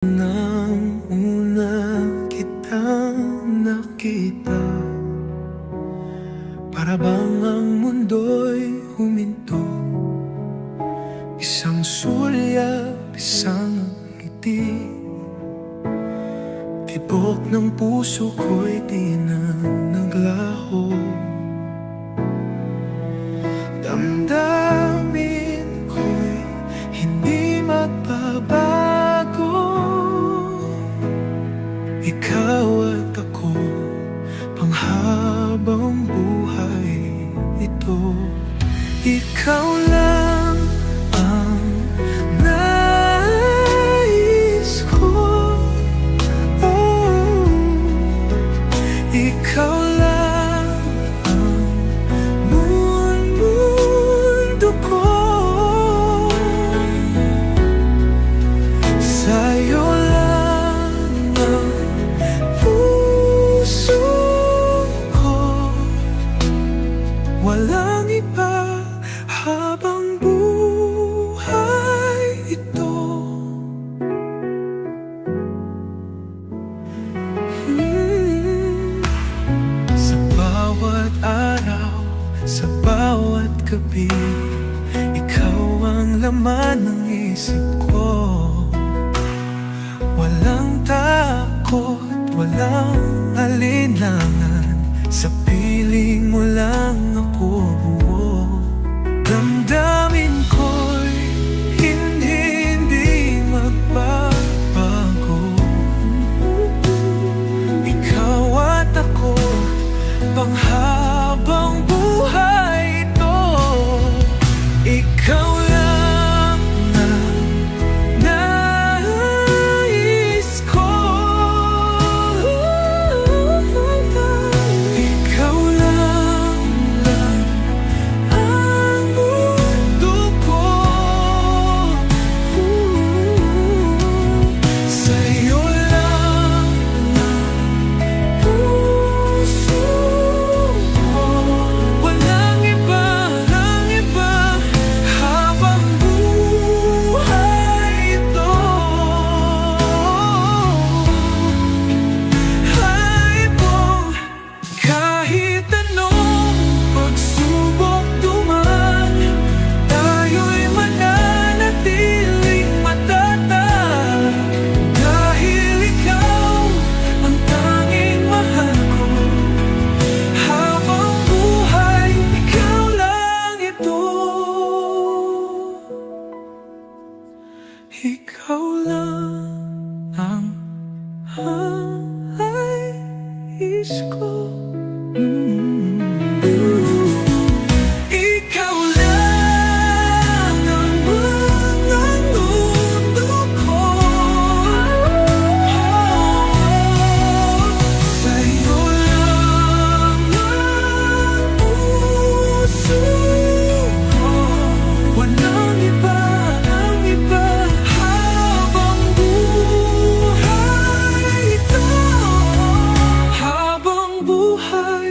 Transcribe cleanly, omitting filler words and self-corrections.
Nang una kitang nakita, para bang ang mundo'y huminto. Isang sulyap, isang ngiti, tibok ng puso ko'y di na naglaho. Damdamin ko'y hindi magbabago. Ikaw at ako, panghabang buhay ito. Ikaw lang ang nais ko. Oh, ikaw lang ang mundo ko. Sa'yo lang ang puso ko, walang iba habang buhay ito. Sa bawat araw, sa bawat gabi, ikaw ang laman ng isip ko. Walang takot, walang alinlangan, sa piling mo lang ako buo. Damdamin ko'y hindi magbabago. Ikaw at ako, panghabang buhay ito. Ikaw lang ang nais ko. Ikaw lang ang mundo ko. Sa'yo lang ang puso ko, walang iba habang buhay ito. Ay po, kahit anong pagsubok duman, tayo'y mananatiling matatag. Dahil ikaw ang tanging mahal ko, habang buhay, ikaw lang ito. Ikaw lang ang nais ko. Ikaw lang ang mundo ko. Sa'yo lang ang puso ko, walang iba habang buhay ito. Habang buhay